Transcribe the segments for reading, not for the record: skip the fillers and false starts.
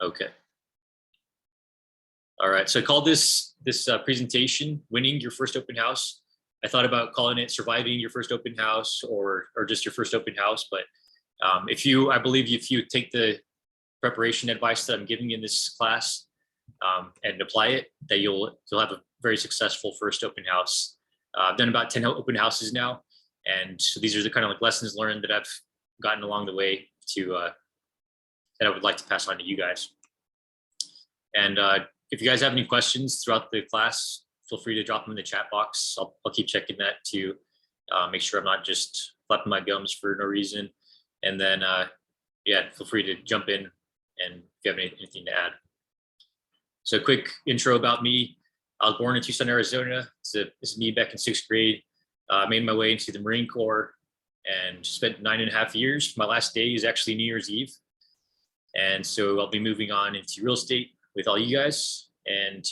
Okay. All right. So I called this presentation "Winning Your First Open House." I thought about calling it "Surviving Your First Open House" or just your first open house. But I believe if you take the preparation advice that I'm giving in this class and apply it, that you'll have a very successful first open house. I've done about 10 open houses now, and so these are the kind of like lessons learned that I've gotten along the way to that I would like to pass on to you guys. And if you guys have any questions throughout the class, feel free to drop them in the chat box. I'll keep checking that to make sure I'm not just flapping my gums for no reason. And then, yeah, feel free to jump in and if you have anything to add. So quick intro about me. I was born in Tucson, Arizona. It's me back in 6th grade. I made my way into the Marine Corps and spent 9.5 years. My last day is actually New Year's Eve. And so I'll be moving on into real estate with all you guys. And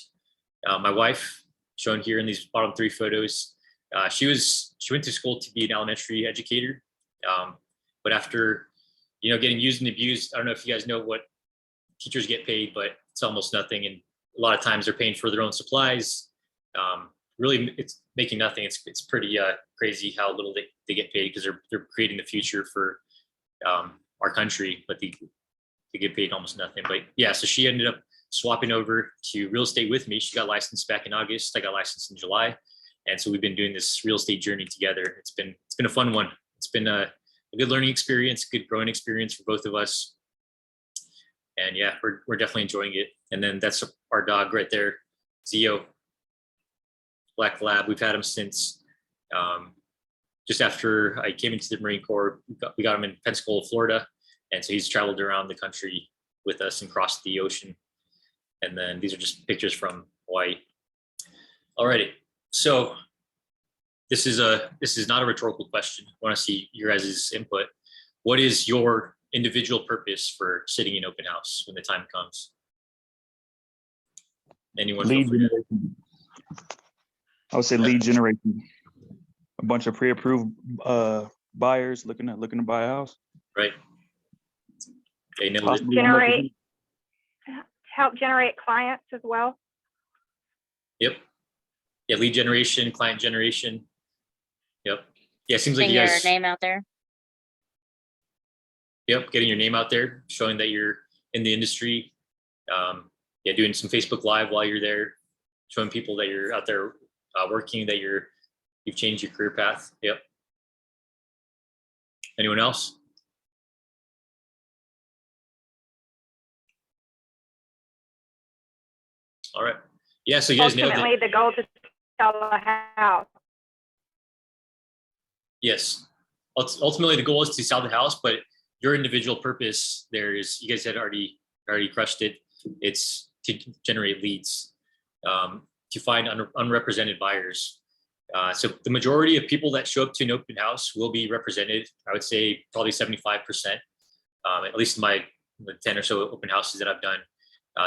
my wife, shown here in these bottom 3 photos, she went to school to be an elementary educator. But after, getting used and abused, I don't know if you guys know what teachers get paid, but it's almost nothing. And a lot of times they're paying for their own supplies. Really, it's making nothing. It's pretty crazy how little they get paid because they're creating the future for our country, but they get paid almost nothing. But yeah, so she ended up swapping over to real estate with me. She got licensed back in August. I got licensed in July. And so we've been doing this real estate journey together. It's been a fun one. It's been a good learning experience, good growing experience for both of us. And yeah, we're definitely enjoying it. And then that's our dog right there, Zio, Black Lab. We've had him since just after I came into the Marine Corps. We got him in Pensacola, Florida. And so he's traveled around the country with us and crossed the ocean. And then these are just pictures from Hawaii. Alrighty, so this is not a rhetorical question. I want to see your guys' input. What is your individual purpose for sitting in open house when the time comes? Anyone? Lead generation. I would say lead generation. A bunch of pre-approved buyers looking to buy a house. Right. Okay, help generate clients as well. Yep. Yeah, lead generation, client generation. Yep. Yeah, it seems like getting you guys, your name out there. Yep, getting your name out there, showing that you're in the industry. Yeah, doing some Facebook Live while you're there, showing people that you're out there working, that you've changed your career path. Yep. Anyone else? All right. Yeah, so you guys nailed it. Ultimately, the goal is to sell a house. Yes. Ultimately, the goal is to sell the house, but your individual purpose there is, you guys had already crushed it. It's to generate leads, to find unrepresented buyers. So the majority of people that show up to an open house will be represented. I would say probably 75%, at least in the 10 or so open houses that I've done.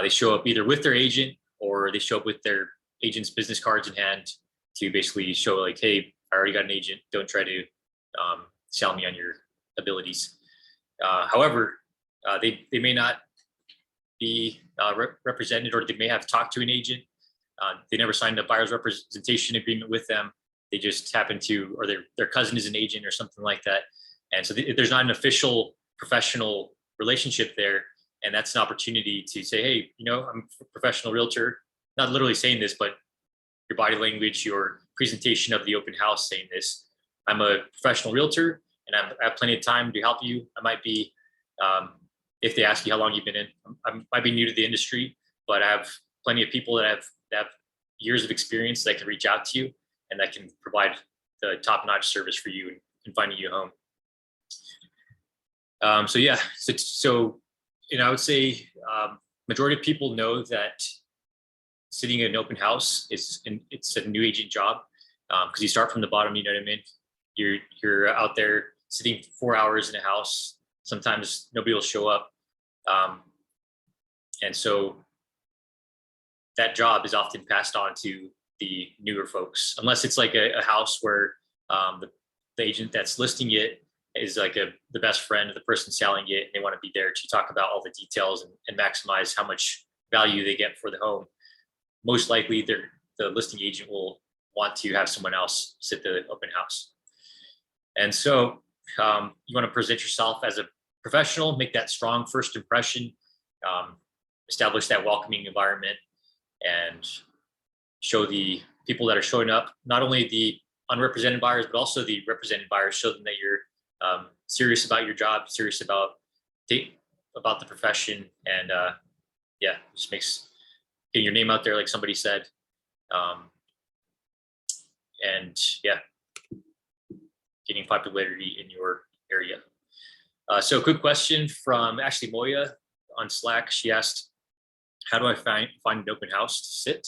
They show up either with their agent or they show up with their agent's business cards in hand to basically show like, hey, I already got an agent. Don't try to sell me on your abilities. However, they may not be represented, or they may have talked to an agent. They never signed a buyer's representation agreement with them. They just happen to, or their cousin is an agent or something like that. And so there's not an official professional relationship there. And that's an opportunity to say, hey, I'm a professional realtor. Not literally saying this, but your body language, your presentation of the open house saying this. I'm a professional realtor and I have plenty of time to help you. I might be, if they ask you how long you've been in, I might be new to the industry, but I have plenty of people that have years of experience that can reach out to you and that can provide the top-notch service for you and finding you a home. So yeah, so I would say majority of people know that sitting in an open house it's a new agent job because you start from the bottom. You know what I mean? You're out there sitting 4 hours in a house. Sometimes nobody will show up, and so that job is often passed on to the newer folks, unless it's like a house where the agent that's listing it is like the best friend of the person selling it, and they want to be there to talk about all the details and maximize how much value they get for the home. Most likely the listing agent will want to have someone else sit the open house. And so you want to present yourself as a professional, make that strong first impression, establish that welcoming environment, and show the people that are showing up, not only the unrepresented buyers, but also the represented buyers, show them that you're serious about your job, serious about the profession. And yeah, just makes getting your name out there, like somebody said. And yeah, getting popularity in your area. So quick question from Ashley Moya on Slack. She asked, how do I find an open house to sit?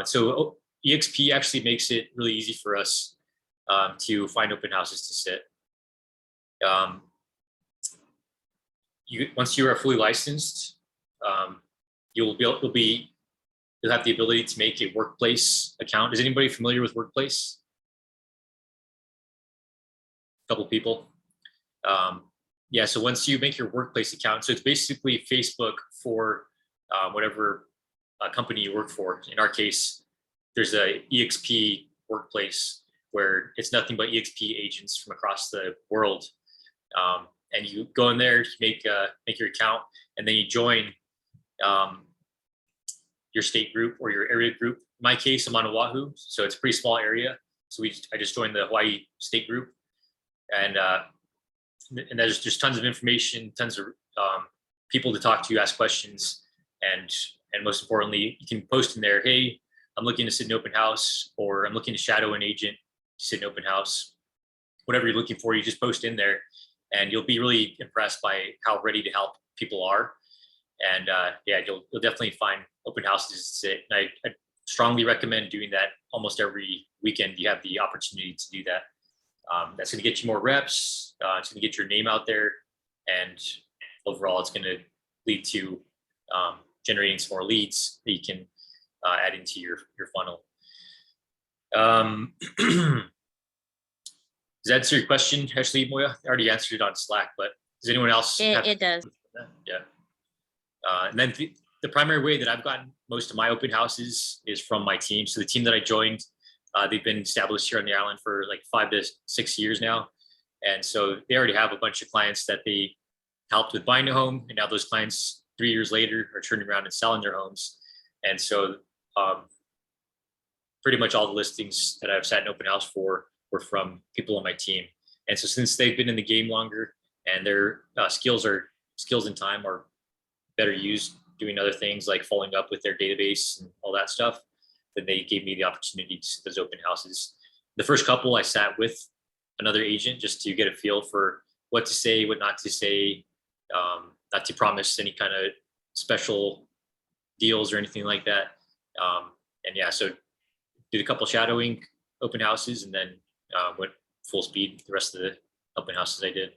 So EXP actually makes it really easy for us to find open houses to sit. Once you are fully licensed, you'll have the ability to make a workplace account. Is anybody familiar with Workplace? A couple people. Yeah, so once you make your Workplace account, so it's basically Facebook for whatever company you work for. In our case, there's a EXP Workplace where it's nothing but EXP agents from across the world. And you go in there, make your account, and then you join your state group or your area group. In my case, I'm on Oahu, so it's a pretty small area. So I just joined the Hawaii state group, and there's just tons of information, tons of people to talk to, ask questions, and most importantly, you can post in there, hey, I'm looking to sit in an open house, or I'm looking to shadow an agent to sit in an open house. Whatever you're looking for, you just post in there, and you'll be really impressed by how ready to help people are. And yeah, you'll definitely find open houses to sit. And I strongly recommend doing that almost every weekend. You have the opportunity to do that. That's going to get you more reps. It's going to get your name out there, and overall, it's going to lead to generating some more leads that you can add into your funnel. Does that answer your question, Ashley Moya? I already answered it on Slack, but does anyone else? It does. Yeah. And then the primary way that I've gotten most of my open houses is from my team. So the team that I joined, they've been established here on the island for like 5 to 6 years now. And so they already have a bunch of clients that they helped with buying a home. And now those clients 3 years later are turning around and selling their homes. And so pretty much all the listings that I've sat in open house for were from people on my team. And so since they've been in the game longer and their skills and time are better used doing other things like following up with their database and all that stuff, then they gave me the opportunity to sit those open houses. The first couple I sat with another agent just to get a feel for what to say, what not to say, not to promise any kind of special deals or anything like that. And yeah, so did a couple shadowing open houses and then went full speed the rest of the open houses I did.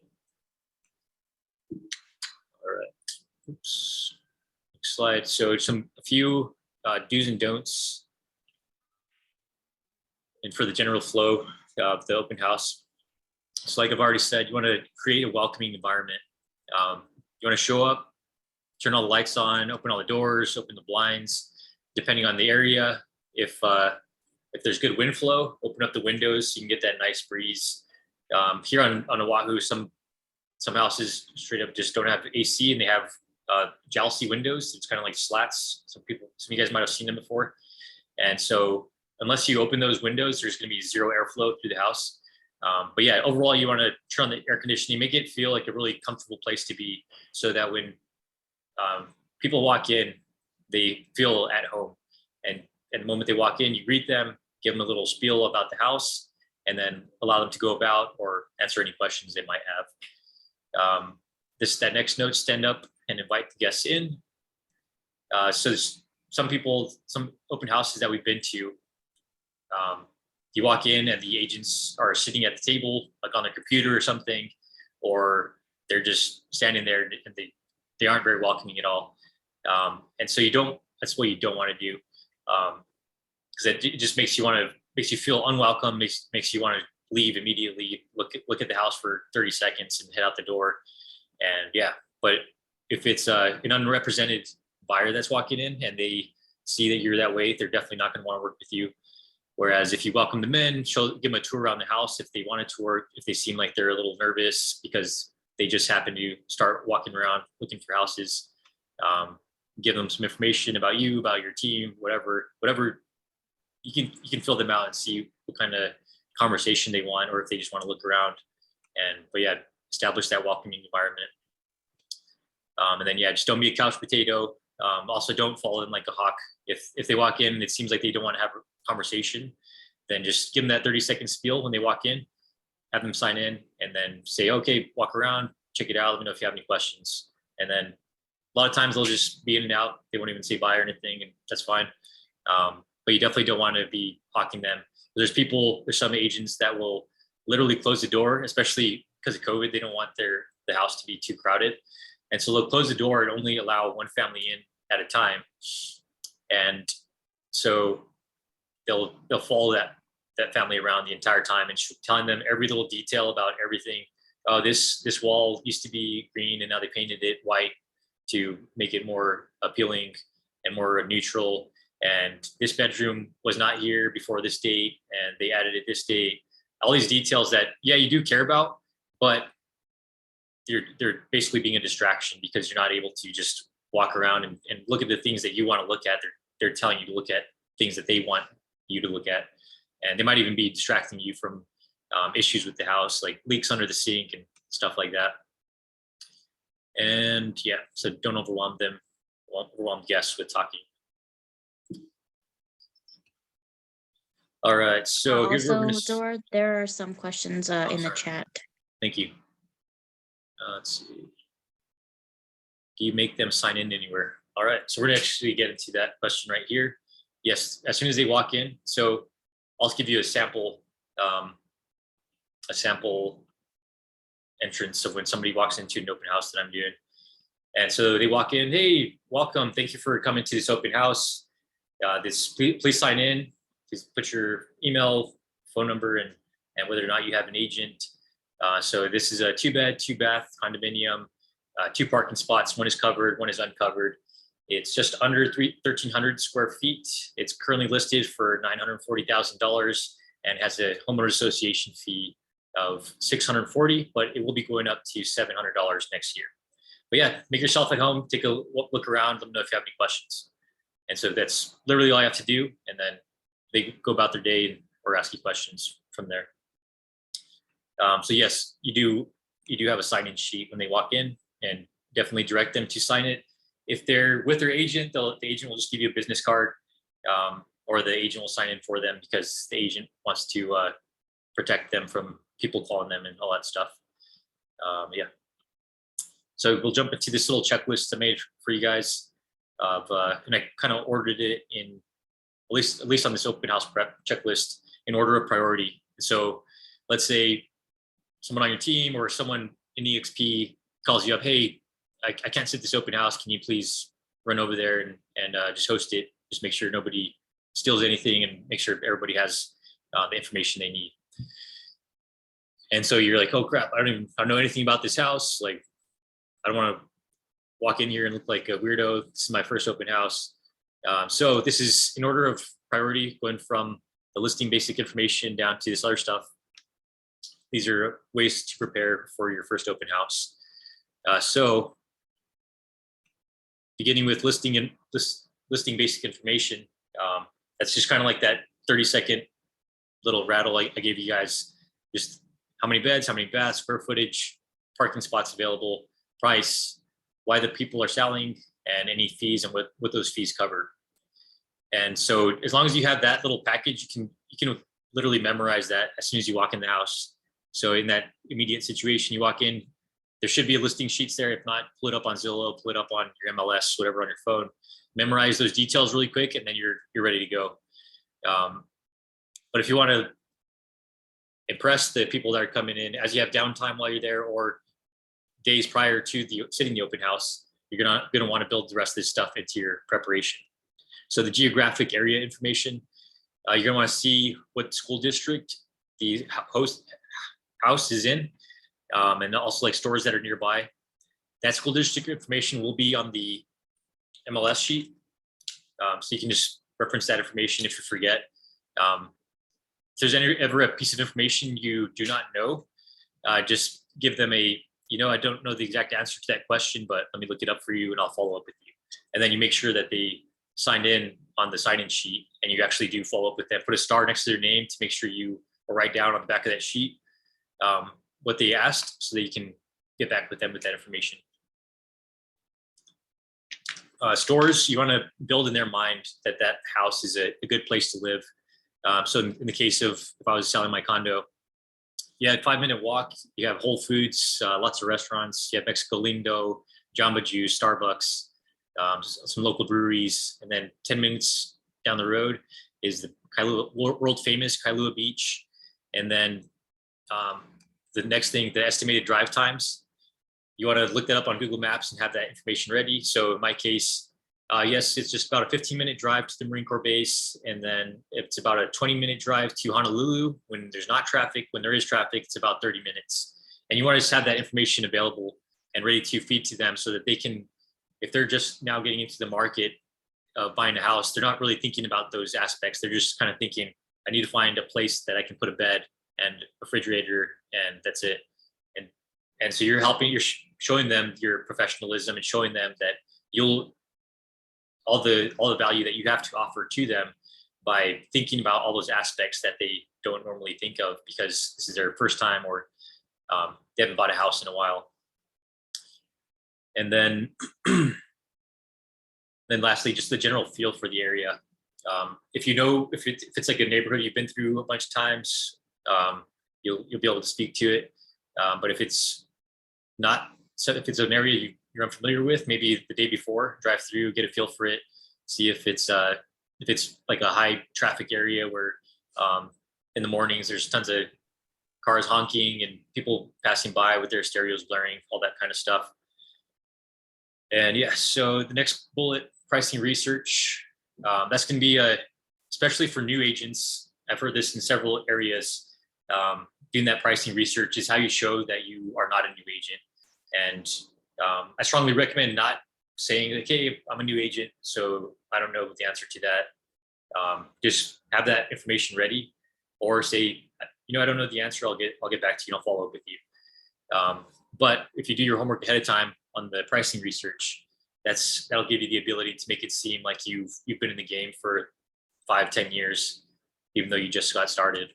All right, oops, next slide. So a few do's and don'ts and for the general flow of the open house. So like I've already said, you want to create a welcoming environment. You want to show up, turn all the lights on, open all the doors, open the blinds, depending on the area. If there's good wind flow, open up the windows so you can get that nice breeze. Here on Oahu, some houses straight up just don't have AC and they have jalousie windows. It's kind of like slats. Some of you guys might have seen them before. And so unless you open those windows, there's going to be zero airflow through the house. But yeah, overall, you want to turn on the air conditioning, make it feel like a really comfortable place to be so that when people walk in, they feel at home. And at the moment they walk in, you greet them, give them a little spiel about the house, and then allow them to go about or answer any questions they might have. That next note, stand up and invite the guests in. So some open houses that we've been to, you walk in and the agents are sitting at the table, like on their computer or something, or they're just standing there and they aren't very welcoming at all. And so that's what you don't want to do. Because it just makes you feel unwelcome, makes you want to leave immediately, look at the house for 30 seconds and head out the door. And yeah, but if it's an unrepresented buyer that's walking in and they see that you're that way, they're definitely not going to want to work with you. Whereas if you welcome them in, give them a tour around the house if they want a tour, if they seem like they're a little nervous because they just happen to start walking around looking for houses, give them some information about you, about your team, whatever you can fill them out and see what kind of conversation they want, or if they just want to look around. But yeah, establish that welcoming environment. And then yeah, just don't be a couch potato. Also, don't fall in like a hawk. If they walk in and it seems like they don't want to have a conversation, then just give them that 30-second spiel when they walk in, have them sign in, and then say, okay, walk around, check it out, let me know if you have any questions. And then a lot of times they'll just be in and out. They won't even say bye or anything, and that's fine. But you definitely don't want to be hawking them. There's some agents that will literally close the door, especially because of COVID. They don't want the house to be too crowded. And so they'll close the door and only allow one family in at a time. And so they'll follow that family around the entire time and telling them every little detail about everything. Oh, this wall used to be green and now they painted it white to make it more appealing and more neutral. And this bedroom was not here before this date and they added it this date. All these details that, yeah, you do care about, but they're basically being a distraction because you're not able to just walk around and look at the things that you want to look at. They're telling you to look at things that they want you to look at. And they might even be distracting you from issues with the house, like leaks under the sink and stuff like that. And yeah, so don't overwhelm guests with talking. All right, so here's what we're Also, gonna. Zoar, there are some questions in the sorry. chat. Thank you. Let's see. Do you make them sign in anywhere? All right, so we're gonna actually get into that question right here. Yes, as soon as they walk in. So I'll give you a sample entrance of when somebody walks into an open house that I'm doing. And so they walk in, hey, welcome, thank you for coming to this open house. Please sign in. Please put your email, phone number, and whether or not you have an agent. So this is a 2-bed, 2-bath condominium, 2 parking spots. One is covered, one is uncovered. It's just under 1,300 square feet. It's currently listed for $940,000 and has a homeowner association fee of $640, but it will be going up to $700 next year. But yeah, make yourself at home, take a look around, let me know if you have any questions. And so that's literally all I have to do. And then they go about their day or ask you questions from there. So yes, you do have a sign-in sheet when they walk in, and definitely direct them to sign it. If they're with their agent, the agent will just give you a business card, or the agent will sign in for them because the agent wants to protect them from people calling them and all that stuff. Yeah. So we'll jump into this little checklist I made for you guys, and I kind of ordered it in at least on this open house prep checklist in order of priority. So let's say someone on your team or someone in EXP calls you up, hey, I can't sit this open house. Can you please run over there and just host it? Just make sure nobody steals anything and make sure everybody has the information they need. And so you're like, oh crap, I don't know anything about this house. Like, I don't want to walk in here and look like a weirdo. This is my first open house. So this is in order of priority, going from the listing basic information down to this other stuff. These are ways to prepare for your first open house. So beginning with listing basic information, that's just kind of like that 30-second little rattle I gave you guys. Just how many beds, how many baths, square footage, parking spots available, price, why the people are selling, and any fees and what those fees cover. And so as long as you have that little package, you can literally memorize that as soon as you walk in the house. So in that immediate situation, you walk in, there should be a listing sheets there. If not, pull it up on Zillow, pull it up on your MLS, whatever on your phone. Memorize those details really quick, and then you're ready to go. But if you want to impress the people that are coming in, as you have downtime while you're there or days prior to sitting the open house, you're gonna want to build the rest of this stuff into your preparation. So the geographic area information, you're gonna want to see what school district the house is in, and also like stores that are nearby. That school district information will be on the MLS sheet. So you can just reference that information if you forget. If there's ever a piece of information you do not know, just give them a, I don't know the exact answer to that question, but let me look it up for you and I'll follow up with you. And then you make sure that they signed in on the sign-in sheet and you actually do follow up with them. Put a star next to their name to make sure you write down on the back of that sheet what they asked so that you can get back with them with that information. Stores, you want to build in their mind that that house is a good place to live. So in the case of if I was selling my condo, you had 5-minute walk, you have Whole Foods, lots of restaurants, you have Mexico Lindo, Jamba Juice, Starbucks, some local breweries, and then 10 minutes down the road is the Kailua, world famous Kailua Beach. And then the next thing, the estimated drive times, you want to look that up on Google Maps and have that information ready. So in my case, yes, it's just about a 15-minute drive to the Marine Corps base. And then it's about a 20-minute drive to Honolulu when there's not traffic. When there is traffic, it's about 30 minutes. And you want to just have that information available and ready to feed to them so that they can, if they're just now getting into the market of buying a house, they're not really thinking about those aspects. They're just kind of thinking, I need to find a place that I can put a bed and a refrigerator, and that's it. And so you're showing them your professionalism and showing them that all the value that you have to offer to them by thinking about all those aspects that they don't normally think of because this is their first time or they haven't bought a house in a while. And then, then lastly, just the general feel for the area. If it's like a neighborhood you've been through a bunch of times, you'll be able to speak to it. But if it's not, so if it's an area you're unfamiliar with, maybe the day before, drive through, get a feel for it, see if it's like a high traffic area where in the mornings there's tons of cars honking and people passing by with their stereos blaring, all that kind of stuff. And yeah, so the next bullet, pricing research, that's going to be especially for new agents. I've heard this in several areas. Doing that pricing research is how you show that you are not a new agent. And I strongly recommend not saying, okay, I'm a new agent, so I don't know the answer to that. Just have that information ready, or say, I don't know the answer. I'll get back to you and I'll follow up with you. But if you do your homework ahead of time on the pricing research, that'll give you the ability to make it seem like you've been in the game for 5-10 years, even though you just got started.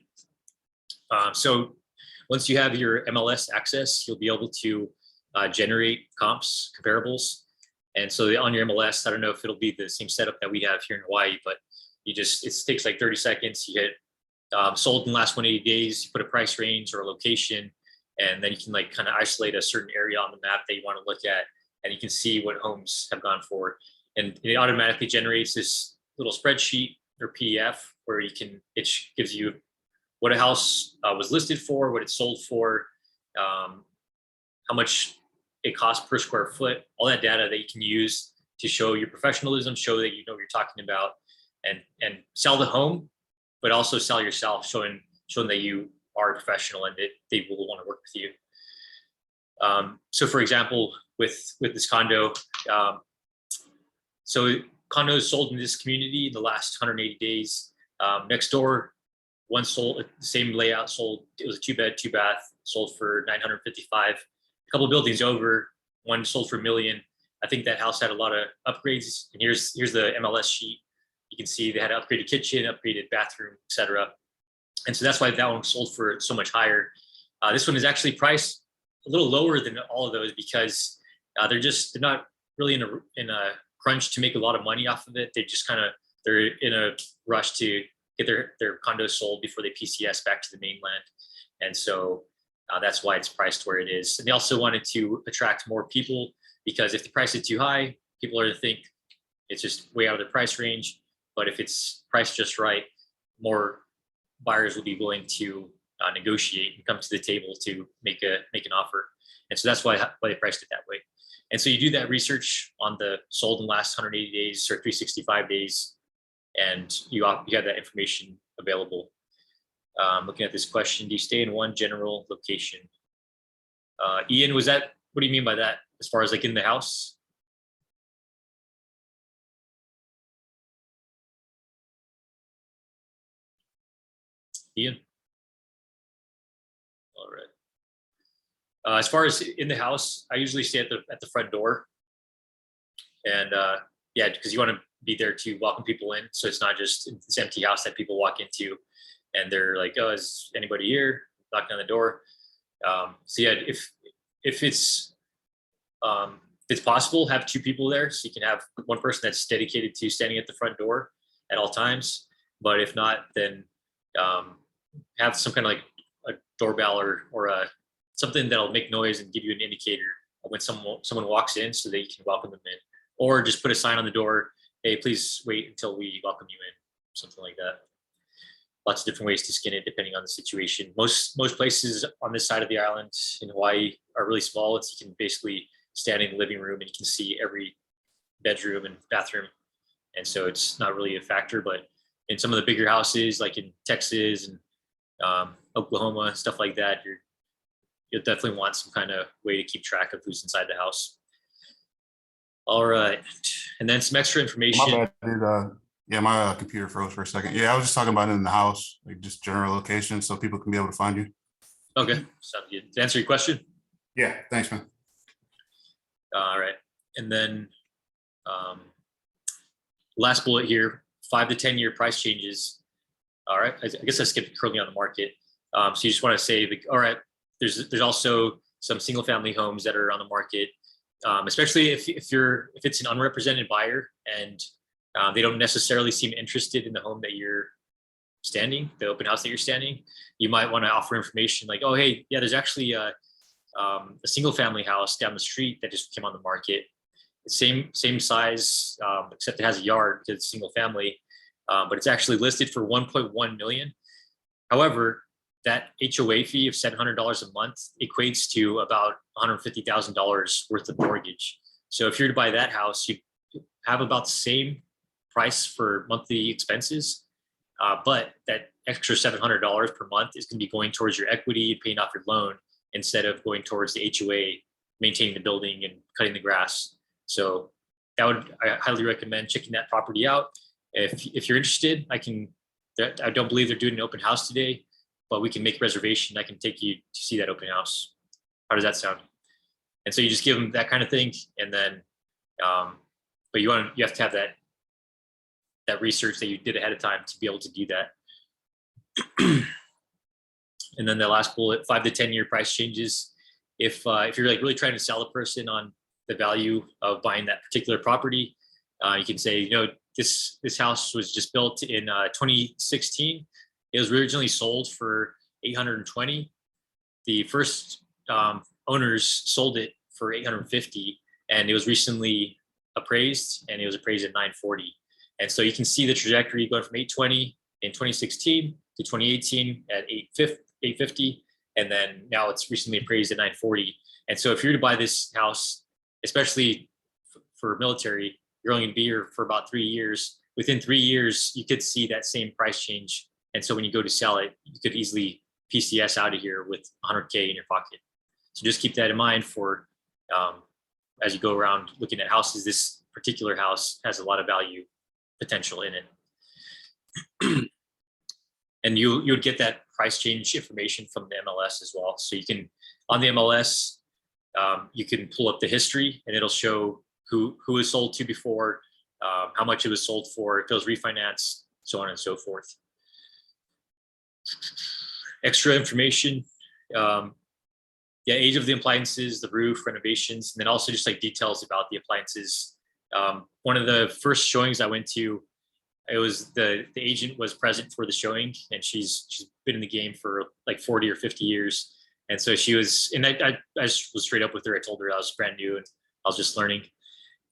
So once you have your MLS access, you'll be able to generate comps, comparables. And so on your MLS, I don't know if it'll be the same setup that we have here in Hawaii, but it takes like 30 seconds. You hit sold in the last 180 days, you put a price range or a location, and then you can like kind of isolate a certain area on the map that you want to look at, and you can see what homes have gone for. And it automatically generates this little spreadsheet or PDF where it gives you what a house was listed for, what it sold for, how much it costs per square foot, all that data that you can use to show your professionalism, show that you know what you're talking about, and sell the home, but also sell yourself, showing that you are a professional and that they will want to work with you. So for example, with this condo, so condos sold in this community in the last 180 days. Next door, one sold, the same layout sold. It was a 2-bed, 2-bath, sold for $955. A couple of buildings over, one sold for $1 million. I think that house had a lot of upgrades. And here's the MLS sheet. You can see they had an upgraded kitchen, upgraded bathroom, etc. And so that's why that one sold for so much higher. This one is actually priced a little lower than all of those because they're not really in a crunch to make a lot of money off of it. They're in a rush to get their condos sold before they PCS back to the mainland. And so that's why it's priced where it is. And they also wanted to attract more people because if the price is too high, people are going to think it's just way out of their price range. But if it's priced just right, more buyers will be willing to negotiate and come to the table to make an offer. And so that's why they priced it that way. And so you do that research on the sold in the last 180 days or 365 days, and you have that information available. Looking at this question, do you stay in one general location? Ian, what do you mean by that? As far as like in the house? Ian? All right. As far as in the house, I usually stay at the front door. And yeah, because you want to be there to welcome people in. So it's not just this empty house that people walk into and they're like, oh, is anybody here? Knocking on the door. So yeah, if it's possible, have two people there. So you can have one person that's dedicated to standing at the front door at all times. But if not, then have some kind of like a doorbell or something that'll make noise and give you an indicator when someone walks in so that you can welcome them in. Or just put a sign on the door, hey, please wait until we welcome you in, something like that. Lots of different ways to skin it depending on the situation. Most places on this side of the island in Hawaii are really small. You can basically stand in the living room and you can see every bedroom and bathroom. And so it's not really a factor, but in some of the bigger houses, like in Texas and Oklahoma, stuff like that, you'll definitely want some kind of way to keep track of who's inside the house. All right. And then some extra information. My bad, yeah, my computer froze for a second. Yeah, I was just talking about it in the house, like just general location so people can be able to find you. Okay, sounds good. To answer your question? Yeah, thanks, man. All right. And then last bullet here, 5 to 10 year price changes. All right. I guess I skipped currently on the market. So you just want to say, all right, there's also some single family homes that are on the market, especially if it's an unrepresented buyer and they don't necessarily seem interested in the home that you're standing, the open house that you're standing. You might want to offer information like, oh, hey, yeah, there's actually a single family house down the street that just came on the market. Same size, except it has a yard because it's single family, but it's actually listed for 1.1 million. However, that HOA fee of $700 a month equates to about $150,000 worth of mortgage. So if you're to buy that house, you have about the same price for monthly expenses, but that extra $700 per month is going to be going towards your equity and paying off your loan instead of going towards the HOA, maintaining the building and cutting the grass. So I highly recommend checking that property out. If you're interested, I don't believe they're doing an open house today, but we can make a reservation. I can take you to see that open house. How does that sound? And so you just give them that kind of thing, and then, but you have to have that research that you did ahead of time to be able to do that. And then the last bullet, 5 to 10 year price changes. If you're like really trying to sell a person on the value of buying that particular property, you can say, this house was just built in 2016. It was originally sold for $820. The first owners sold it for $850, and it was recently appraised, and it was appraised at $940. And so you can see the trajectory going from $820 in 2016 to 2018 at $850, and then now it's recently appraised at $940. And so if you're to buy this house, especially for military, you're only going to be here for about 3 years. Within 3 years, you could see that same price change. And so when you go to sell it, you could easily PCS out of here with $100K in your pocket. So just keep that in mind for as you go around looking at houses. This particular house has a lot of value potential in it. And you would get that price change information from the MLS as well. So you can, on the MLS, you can pull up the history and it'll show who was sold to before, how much it was sold for, if it was refinanced, so on and so forth. Extra information, age of the appliances, the roof, renovations, and then also just like details about the appliances. One of the first showings I went to, it was the agent was present for the showing, and she's been in the game for like 40 or 50 years. And so she was, and I just was straight up with her. I told her I was brand new and I was just learning.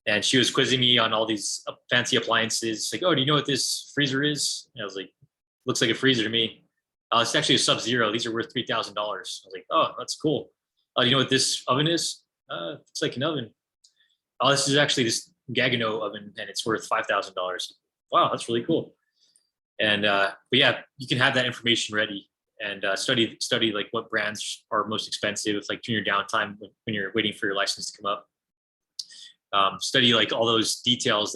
And she was quizzing me on all these fancy appliances. Like, oh, do you know what this freezer is? And I was like, looks like a freezer to me. It's actually a Sub-Zero. These are worth $3,000. I was like, oh, that's cool. Do you know what this oven is? It's like an oven. Oh, this is actually this Gagano oven, and it's worth $5,000. Wow, that's really cool. And but yeah, you can have that information ready and study like what brands are most expensive, like during your downtime when you're waiting for your license to come up. Study like all those details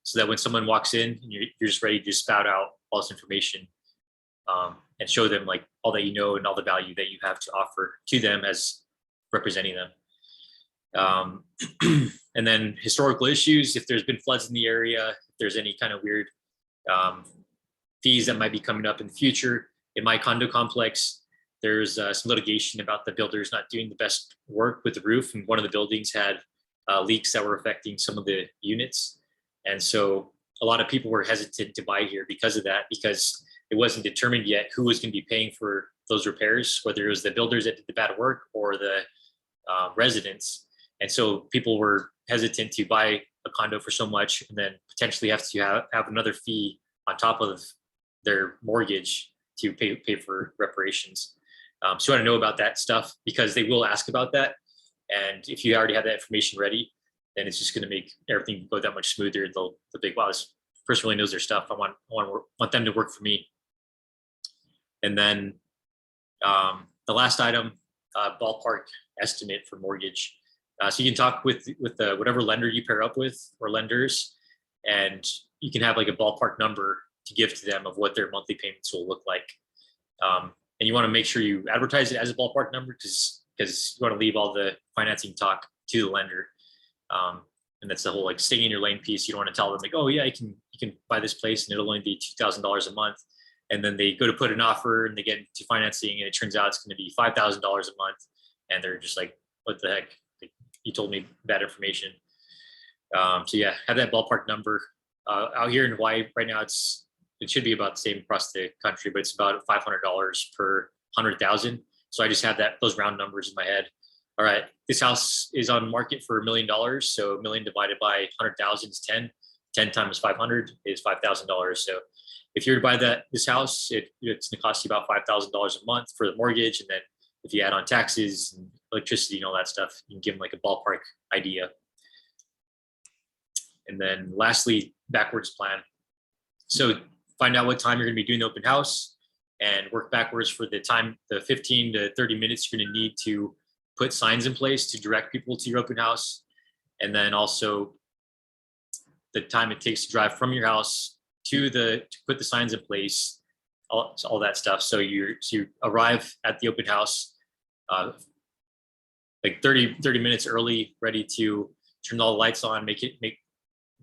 so that when someone walks in and you're just ready to just spout out all this information, and show them like all that you know and all the value that you have to offer to them as representing them. And then historical issues, if there's been floods in the area, if there's any kind of weird fees that might be coming up in the future. In my condo complex, there's some litigation about the builders not doing the best work with the roof, and one of the buildings had leaks that were affecting some of the units. And so a lot of people were hesitant to buy here because of that, because it wasn't determined yet who was going to be paying for those repairs, whether it was the builders that did the bad work or the residents. And so people were hesitant to buy a condo for so much and then potentially have to have another fee on top of their mortgage to pay for reparations. So I want to know about that stuff because they will ask about that. And if you already have that information ready, then it's just going to make everything go that much smoother. They'll be like, wow, this person really knows their stuff. I want them to work for me. And then the last item, ballpark estimate for mortgage. So you can talk with whatever lender you pair up with or lenders, and you can have like a ballpark number to give to them of what their monthly payments will look like. And you want to make sure you advertise it as a ballpark number because you want to leave all the financing talk to the lender. And that's the whole like staying in your lane piece. You don't want to tell them like, oh yeah, you can buy this place and it'll only be $2,000 a month. And then they go to put an offer and they get into financing and it turns out it's going to be $5,000 a month. And they're just like, what the heck? Like, you told me bad information. So yeah, have that ballpark number. Out here in Hawaii right now, it should be about the same across the country, but it's about $500 per 100,000. So I just have those round numbers in my head. All right, this house is on market for $1 million. So $1 million divided by 100,000 is 10. 10 times 500 is $5,000. So if you were to buy this house, it's going to cost you about $5,000 a month for the mortgage. And then if you add on taxes and electricity and all that stuff, you can give them like a ballpark idea. And then lastly, backwards plan. So find out what time you're going to be doing the open house and work backwards for the time, the 15 to 30 minutes you're going to need to put signs in place to direct people to your open house. And then also the time it takes to drive from your house to put the signs in place, all that stuff. So you arrive at the open house like 30 minutes early, ready to turn all the lights on,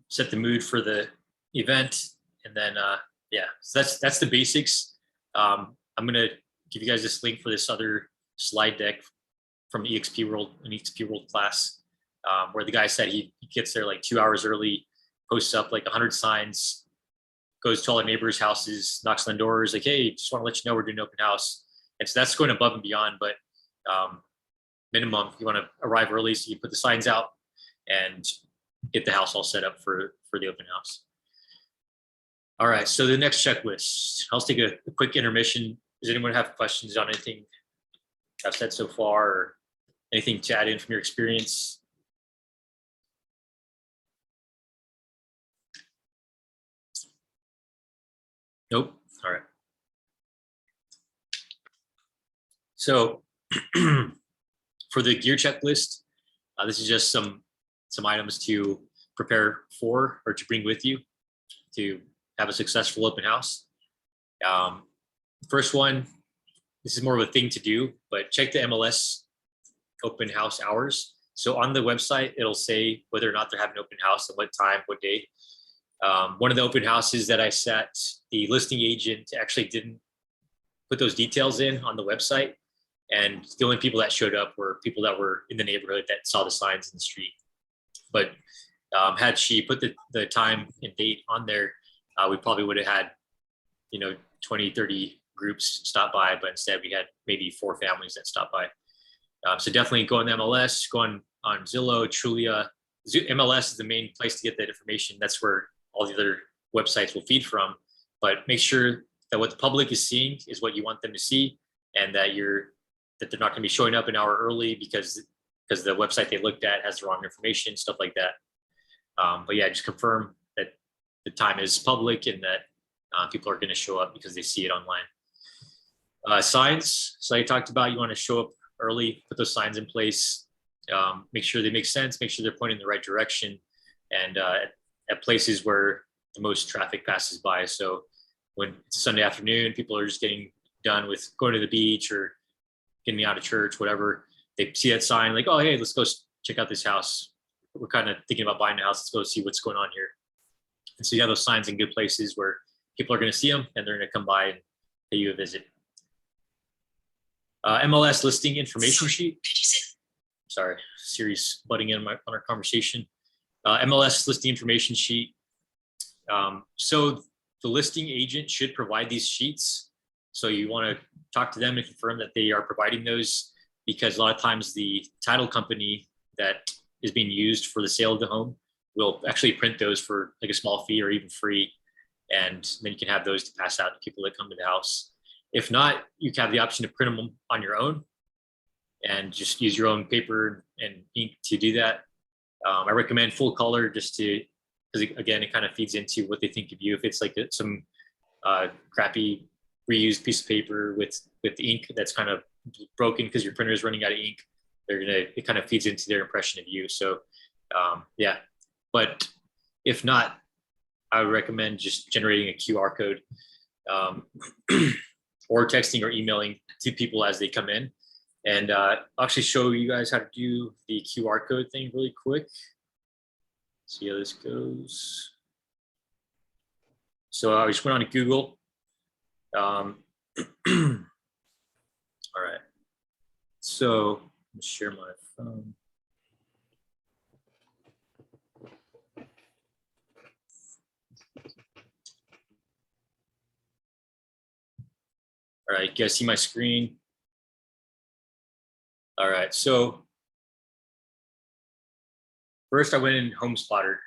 set the mood for the event. And then, so that's the basics. I'm going to give you guys this link for this other slide deck from an EXP World class, where the guy said he gets there like 2 hours early, posts up like 100 signs, goes to all the neighbors' houses, knocks on doors, like, hey, just want to let you know we're doing an open house. And so that's going above and beyond, but minimum, you want to arrive early so you put the signs out and get the house all set up for the open house. All right, so the next checklist. I'll take a quick intermission. Does anyone have questions on anything I've said so far or anything to add in from your experience? Nope. All right. So for the gear checklist, this is just some items to prepare for or to bring with you to have a successful open house. First one, this is more of a thing to do, but check the MLS open house hours. So on the website, it'll say whether or not they're having an open house and what time, what day. One of the open houses that I sat, the listing agent actually didn't put those details in on the website. And the only people that showed up were people that were in the neighborhood that saw the signs in the street. But had she put the time and date on there, we probably would have had, 20, 30 groups stop by, but instead we had maybe 4 families that stopped by. So definitely go on the MLS, go on Zillow, Trulia. MLS is the main place to get that information. That's where all the other websites will feed from. But make sure that what the public is seeing is what you want them to see, and that they're not going to be showing up an hour early because the website they looked at has the wrong information, stuff like that. But yeah, just confirm that the time is public and that people are going to show up because they see it online. Signs. So I talked about, you want to show up early, put those signs in place, make sure they make sense, make sure they're pointing in the right direction, and at places where the most traffic passes by. So when it's a Sunday afternoon, people are just getting done with going to the beach or getting out of church, whatever. They see that sign, like, oh, hey, let's go check out this house. We're kind of thinking about buying a house. Let's go see what's going on here. And so you have those signs in good places where people are going to see them and they're going to come by and pay you a visit. MLS listing information sheet. Sorry, Siri's butting in on our conversation. MLS listing information sheet. So the listing agent should provide these sheets. So you want to talk to them and confirm that they are providing those, because a lot of times the title company that is being used for the sale of the home will actually print those for like a small fee or even free. And then you can have those to pass out to people that come to the house. If not, you can have the option to print them on your own and just use your own paper and ink to do that. I recommend full color just to, because again, it kind of feeds into what they think of you. If it's like some crappy reused piece of paper with ink that's kind of broken because your printer is running out of ink, it kind of feeds into their impression of you. So yeah, but if not, I would recommend just generating a QR code or texting or emailing to people as they come in. And I'll actually show you guys how to do the QR code thing really quick. See how this goes. So I just went on to Google. All right. So let me share my phone. All right, you guys see my screen? All right, so first I went in Home Spotter.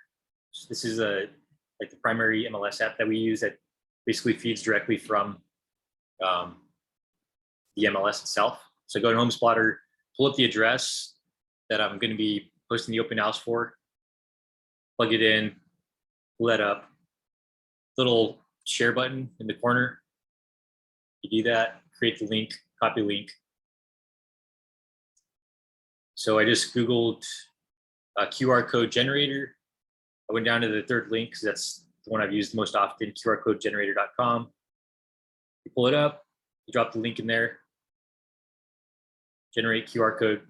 This is like the primary MLS app that we use that basically feeds directly from the MLS itself. So go to Home Spotter, pull up the address that I'm going to be posting the open house for, plug it in, pull that up, little share button in the corner. You do that, create the link, copy link. So I just Googled a QR code generator. I went down to the third link because that's the one I've used most often, qrcodegenerator.com. You pull it up, you drop the link in there, generate QR code.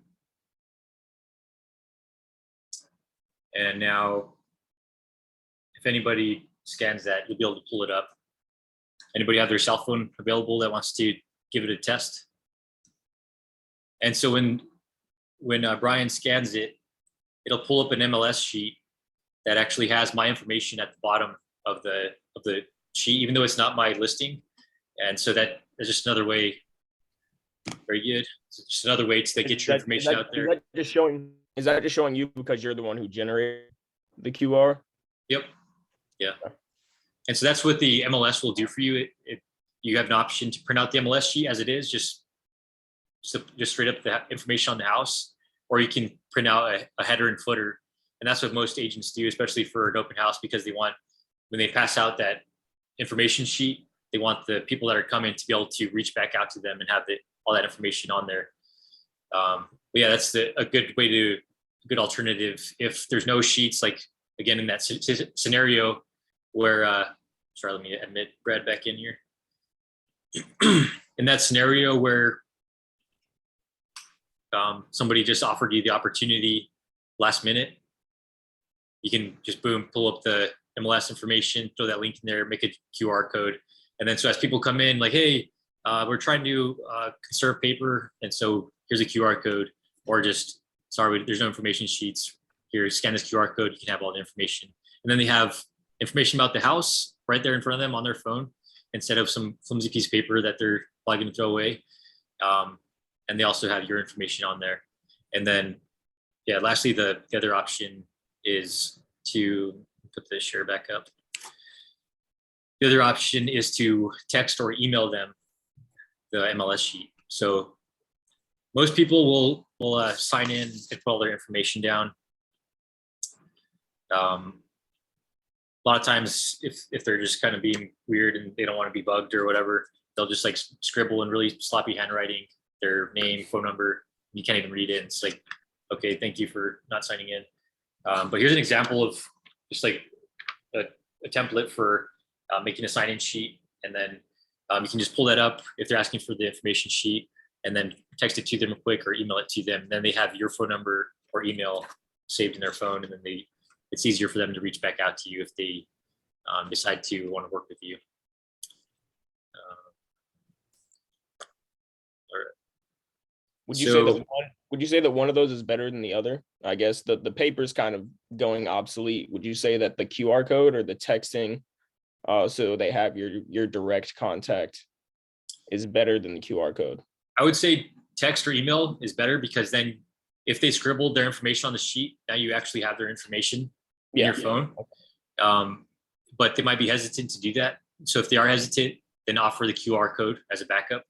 And now, if anybody scans that, you'll be able to pull it up. Anybody have their cell phone available that wants to give it a test? And so when Brian scans it, it'll pull up an MLS sheet that actually has my information at the bottom of the sheet, even though it's not my listing. And so that is just another way. Very good. It's just another way to get your information out there. Is that just showing you because you're the one who generated the QR? Yep. Yeah. And so that's what the MLS will do for you. You have an option to print out the MLS sheet as it is, just straight up the information on the house, or you can print out a header and footer. And that's what most agents do, especially for an open house, because they want, when they pass out that information sheet, they want the people that are coming to be able to reach back out to them and have all that information on there. But yeah, that's a good alternative. If there's no sheets, like again, in that scenario where, sorry, let me admit Brad back in here. In that scenario where somebody just offered you the opportunity last minute, you can just boom, pull up the MLS information, throw that link in there, make a QR code. And then so as people come in, like, hey, we're trying to conserve paper. And so here's a QR code, or just, sorry, there's no information sheets. Here, scan this QR code, you can have all the information. And then they have information about the house right there in front of them on their phone, instead of some flimsy piece of paper that they're probably going to throw away. And they also have your information on there. And then, yeah, lastly, the other option is to put the share back up. The other option is to text or email them the MLS sheet. So most people will sign in and put all their information down. A lot of times, if they're just kind of being weird and they don't want to be bugged or whatever, they'll just like scribble in really sloppy handwriting, their name, phone number. You can't even read it. It's like, okay, thank you for not signing in. But here's an example of just like a template for making a sign-in sheet. And then you can just pull that up if they're asking for the information sheet, and then text it to them quick or email it to them. And then they have your phone number or email saved in their phone, and then it's easier for them to reach back out to you if they decide to want to work with you. Would you say that one of those is better than the other? I guess the paper's kind of going obsolete. Would you say that the QR code or the texting, so they have your direct contact, is better than the QR code? I would say text or email is better, because then if they scribbled their information on the sheet, now you actually have their information in your phone. But they might be hesitant to do that. So if they are hesitant, then offer the QR code as a backup.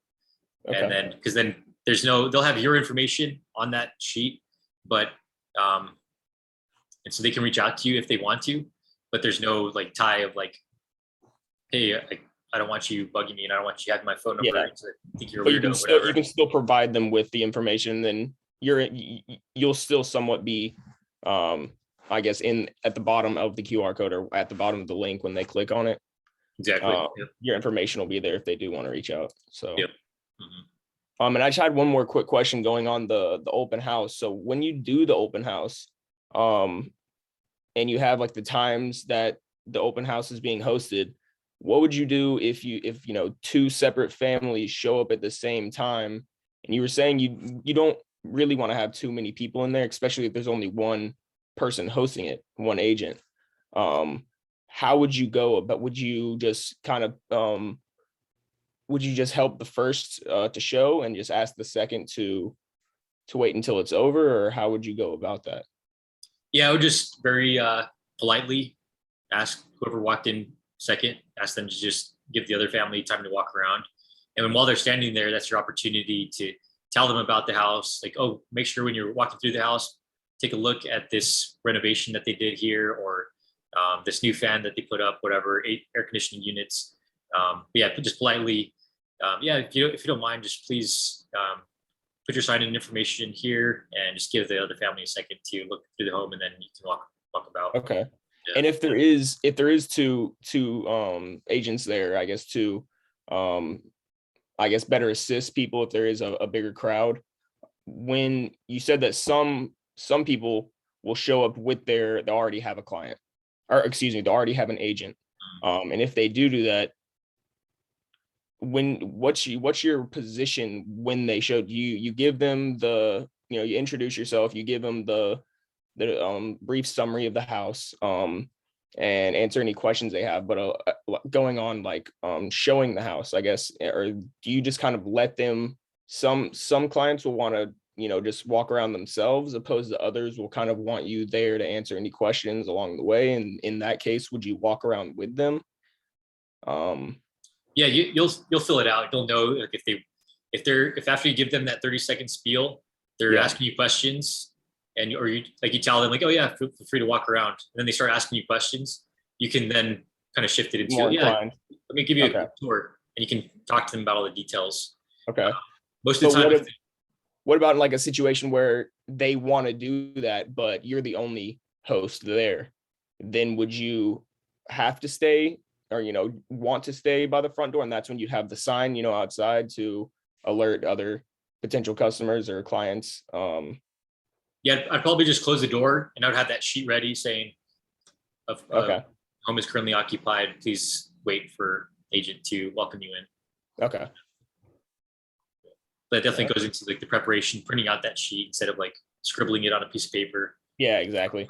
Okay. And then, because then they'll have your information on that sheet, but and so they can reach out to you if they want to, but there's no like tie of like, hey, I don't want you bugging me, and I don't want you having my phone number. Yeah. I think you're But weird. you can still provide them with the information. Then you'll still somewhat be, I guess, at the bottom of the QR code or at the bottom of the link when they click on it. Exactly. Yep. Your information will be there if they do want to reach out. So. Yep. And I just had one more quick question going on the open house. So when you do the open house, and you have like the times that the open house is being hosted, what would you do if you know two separate families show up at the same time? And you were saying you don't really want to have too many people in there, especially if there's only one person hosting it, one agent. How would you go about? Would you just kind of would you just help the first to show and just ask the second to wait until it's over, or how would you go about that? Yeah, I would just very politely ask whoever walked in second, ask them to just give the other family time to walk around. And then while they're standing there, that's your opportunity to tell them about the house. Like, oh, make sure when you're walking through the house, take a look at this renovation that they did here, or this new fan that they put up, whatever, 8 air conditioning units. Yeah, just politely. Yeah, if you don't mind, just please put your sign-in information here, and just give the other family a second to look through the home, and then you can walk about. Okay. Yeah. And if there is two agents there, I guess to better assist people if there is a bigger crowd. When you said that some people will show up with they already have a client, or excuse me, they already have an agent. And if they do that, what's your position when they showed you give them you introduce yourself, you give them the brief summary of the house, and answer any questions they have, but going on like showing the house, I guess, or do you just kind of let them, some clients will want to just walk around themselves, opposed to others will kind of want you there to answer any questions along the way, and in that case, would you walk around with them? Yeah, you'll fill it out. You'll know, like, if after you give them that 30-second spiel, they're asking you questions, or you tell them like, oh yeah, feel free to walk around, and then they start asking you questions, you can then kind of shift it into, let me give you a quick tour, and you can talk to them about all the details. Okay. Most of the time. What about like a situation where they want to do that, but you're the only host there? Then would you have to stay, or want to stay by the front door, and that's when you'd have the sign outside to alert other potential customers or clients? Yeah, I'd probably just close the door, and I would have that sheet ready saying, home is currently occupied, please wait for agent to welcome you in. Okay. That definitely goes into like the preparation, printing out that sheet instead of like scribbling it on a piece of paper. Yeah, exactly.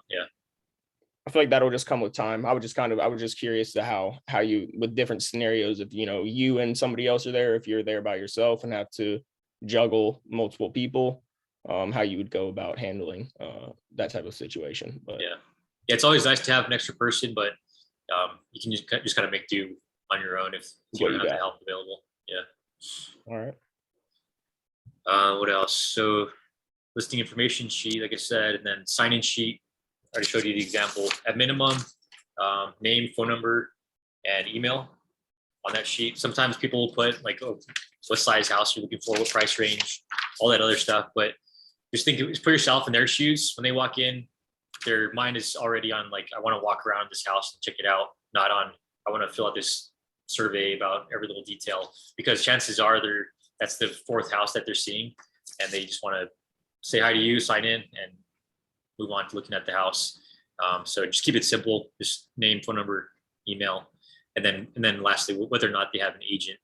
Yeah. I feel like that'll just come with time. I was just curious to how you, with different scenarios, if you and somebody else are there, if you're there by yourself and have to juggle multiple people, how you would go about handling that type of situation. But yeah, it's always nice to have an extra person, but you can just kind of make do on your own if you don't have the help available. Yeah. All right. What else? So listing information sheet, like I said, and then sign-in sheet. I already showed you the example. At minimum, name, phone number, and email on that sheet. Sometimes people will put like, oh, what size house you're looking for, what price range, all that other stuff. But just put yourself in their shoes when they walk in. Their mind is already on like, I want to walk around this house and check it out, not on, I want to fill out this survey about every little detail, because chances are that's the fourth house that they're seeing, and they just want to say hi to you, sign in, and move on to looking at the house. So just keep it simple, just name, phone number, email, and then lastly, whether or not they have an agent.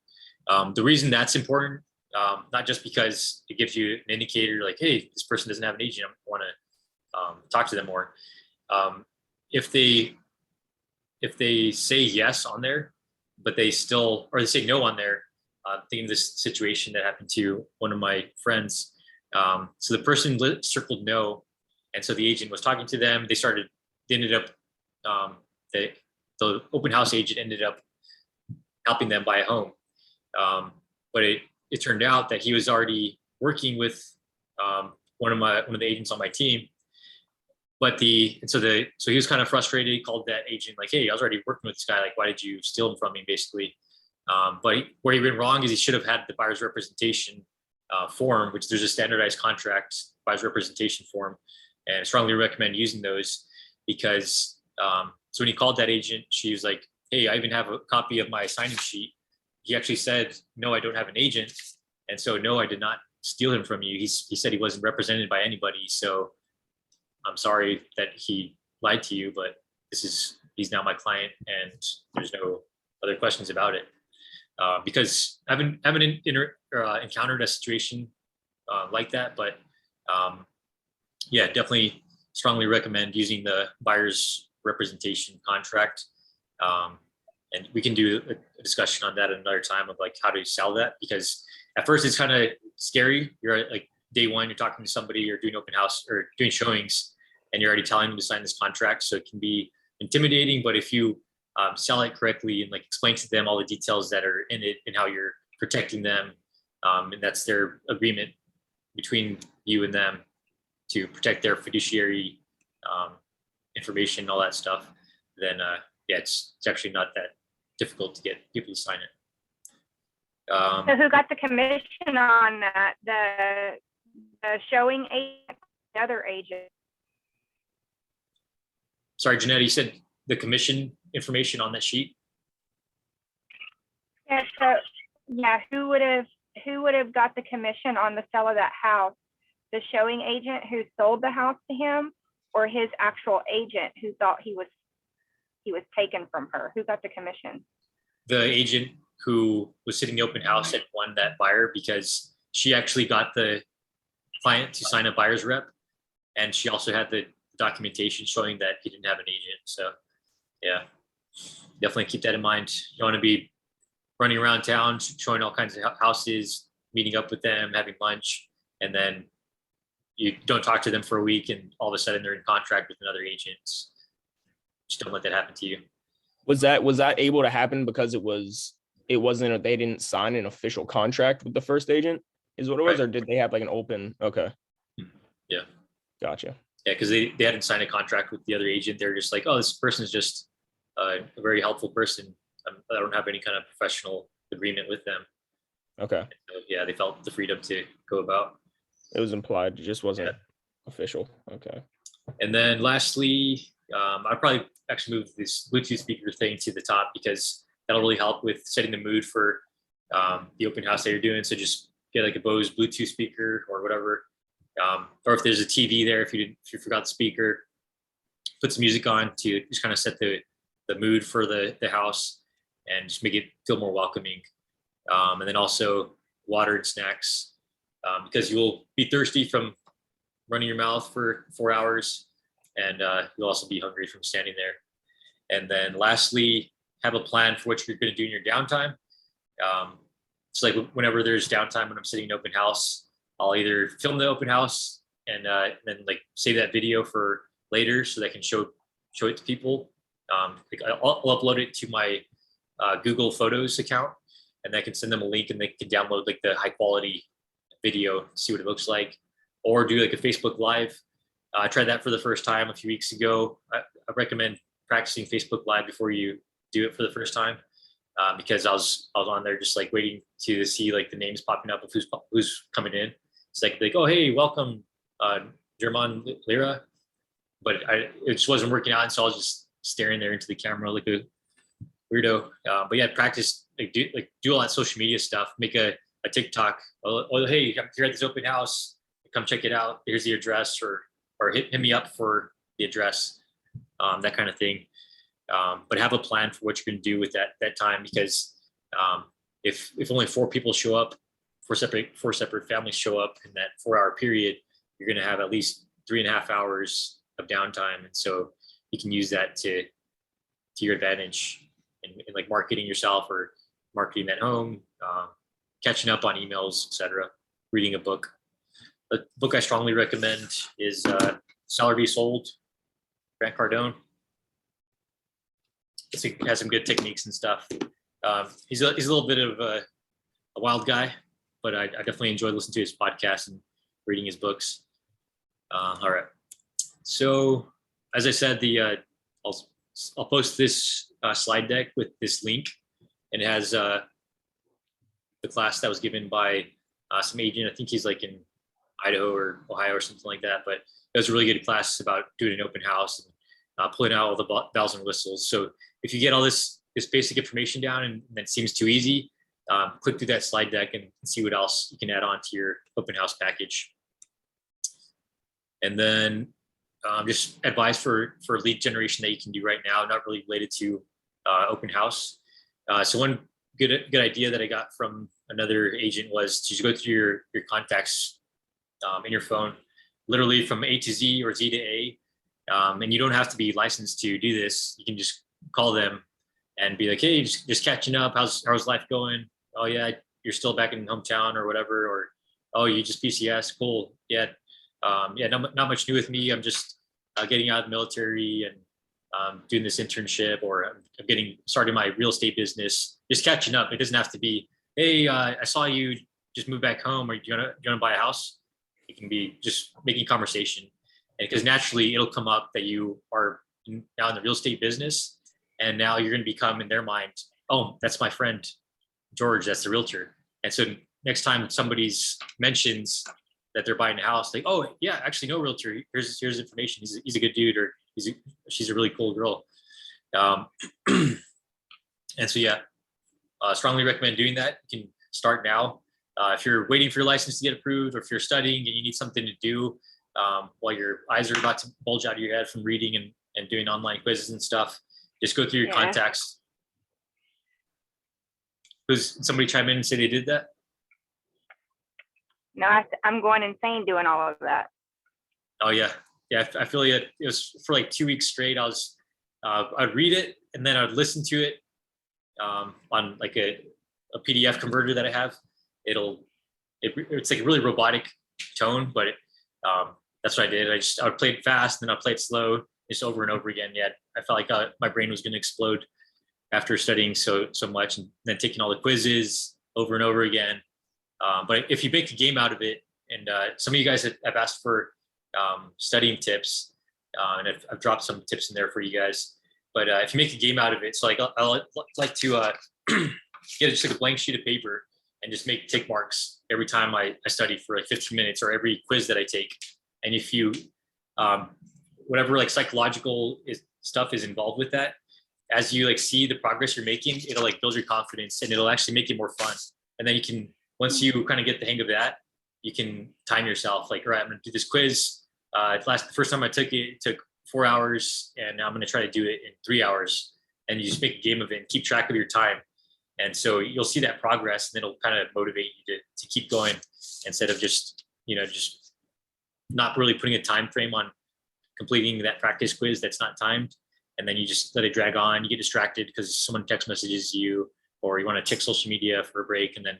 The reason that's important, not just because it gives you an indicator like, hey, this person doesn't have an agent, I want to talk to them more. If they say yes on there, but they say no on there, thinking of this situation that happened to one of my friends. So the person circled no, and so the agent was talking to them. The open house agent ended up helping them buy a home. But it turned out that he was already working with one of the agents on my team. But so he was kind of frustrated. He called that agent like, hey, I was already working with this guy. Like, why did you steal him from me, basically? But where he went wrong is he should have had the buyer's representation form, which there's a standardized contract buyer's representation form. And I strongly recommend using those, because so when he called that agent, she was like, hey, I even have a copy of my signing sheet. He actually said, no, I don't have an agent. And so, no, I did not steal him from you. He said he wasn't represented by anybody. So I'm sorry that he lied to you, but he's now my client, and there's no other questions about it. Because I haven't encountered a situation like that, but yeah, definitely strongly recommend using the buyer's representation contract. And we can do a discussion on that another time of like how to sell that, because at first it's kind of scary. You're like day one, you're talking to somebody, you're doing open house or doing showings, and you're already telling them to sign this contract. So it can be intimidating, but if you sell it correctly and like explain to them all the details that are in it and how you're protecting them, and that's their agreement between you and them to protect their fiduciary information, all that stuff, then yeah, it's actually not that difficult to get people to sign it. So who got the commission on that? The showing agent, the other agent? Sorry, Jeanette, you said the commission information on that sheet? Yeah, so yeah, who would have got the commission on the sale of that house? The showing agent who sold the house to him, or his actual agent who thought he was taken from her? Who got the commission? The agent who was sitting the open house and won that buyer, because she actually got the client to sign a buyer's rep, and she also had the documentation showing that he didn't have an agent. So yeah, definitely keep that in mind. You don't want to be running around town showing all kinds of houses, meeting up with them, having lunch, and then you don't talk to them for a week and all of a sudden they're in contract with another agent. Just don't let that happen to you. Was that able to happen because they didn't sign an official contract with the first agent, is what it was? Right. Or did they have like an open? Okay. Yeah. Gotcha. Yeah, because they hadn't signed a contract with the other agent. They're just like, oh, this person is just a very helpful person. I don't have any kind of professional agreement with them. Okay. So, yeah, they felt the freedom to go about. It was implied. It just wasn't official. Okay. And then lastly, I'd probably actually move this Bluetooth speaker thing to the top, because that'll really help with setting the mood for the open house that you're doing. So just get like a Bose Bluetooth speaker or whatever. Or if there's a TV there, if you forgot the speaker, put some music on to just kind of set the mood for the house and just make it feel more welcoming. And then also water and snacks, because you will be thirsty from running your mouth for 4 hours, and you'll also be hungry from standing there. And then lastly, have a plan for what you're going to do in your downtime. So like whenever there's downtime when I'm sitting in open house, I'll either film the open house and then like save that video for later so that I can show it to people. Like I'll upload it to my Google Photos account, and I can send them a link and they can download like the high quality video, see what it looks like, or do like a Facebook Live. I tried that for the first time a few weeks ago. I recommend practicing Facebook Live before you do it for the first time. because I was on there just like waiting to see like the names popping up of who's coming in. It's like, oh, hey, welcome, German Lira. But it just wasn't working out. And so I was just staring there into the camera like a weirdo. But yeah, practice, do all that social media stuff, make a TikTok. Oh, hey, I'm here at this open house. Come check it out. Here's the address, or hit me up for the address, that kind of thing. But have a plan for what you're going to do with that time, because if only 4 people show up, four separate families show up in that 4-hour period, you're going to have at least 3.5 hours of downtime, and so you can use that to your advantage in like marketing yourself or marketing at home, catching up on emails, etc. Reading a book. A book I strongly recommend is Sell or Be Sold, Grant Cardone. It has some good techniques and stuff. He's a little bit of a wild guy, but I definitely enjoy listening to his podcast and reading his books. All right. So as I said, I'll post this slide deck with this link, and it has the class that was given by some agent. I think he's like in Idaho or Ohio or something like that. But it was a really good class about doing an open house and pulling out all the bells and whistles. So if you get all this basic information down and it seems too easy, click through that slide deck and see what else you can add on to your open house package. And then just advice for lead generation that you can do right now, not really related to open house. So one good idea that I got from another agent was to just go through your contacts in your phone, literally from A to Z or Z to A. And you don't have to be licensed to do this. You can just call them and be like, hey, just catching up. How's life going? Oh yeah, you're still back in hometown or whatever. Or, oh, you just PCS, cool. Yeah. Not much new with me. I'm just getting out of the military and doing this internship, or I'm starting my real estate business. Just catching up. It doesn't have to be, hey, I saw you just move back home, or you gonna buy a house. It can be just making conversation, and because naturally it'll come up that you are now in the real estate business, and now you're going to become in their mind, oh, that's my friend George, that's the realtor. And so next time somebody's mentions that they're buying a house, like, oh yeah, actually no realtor. Here's information. He's a good dude, or she's a really cool girl. And so yeah, strongly recommend doing that. You can start now. If you're waiting for your license to get approved, or if you're studying and you need something to do while your eyes are about to bulge out of your head from reading and doing online quizzes and stuff, just go through your contacts. Does somebody chime in and say they did that? No, I'm going insane doing all of that. Oh yeah. I feel like it was for like 2 weeks straight. I'd read it and then I'd listen to it on like a PDF converter that I have. It's like a really robotic tone, but that's what I did. I would play it fast, and then I'd play it slow, just over and over again. Yeah, I felt like my brain was going to explode after studying so much, and then taking all the quizzes over and over again. But if you make a game out of it, and some of you guys have asked for studying tips, and I've dropped some tips in there for you guys. But if you make a game out of it, so like I like to get just like a blank sheet of paper and just make tick marks every time I study for like 15 minutes, or every quiz that I take. And if you, whatever like psychological stuff is involved with that, as you like see the progress you're making, it'll like build your confidence, and it'll actually make it more fun. And then you can, once you kind of get the hang of that, you can time yourself. Like, all right, I'm going to do this quiz. The first time I took it took 4 hours, and now I'm going to try to do it in 3 hours. And you just make a game of it and keep track of your time. And so you'll see that progress, and it'll kind of motivate you to keep going, instead of just not really putting a time frame on completing that practice quiz that's not timed. And then you just let it drag on. You get distracted because someone text messages you, or you want to check social media for a break. And then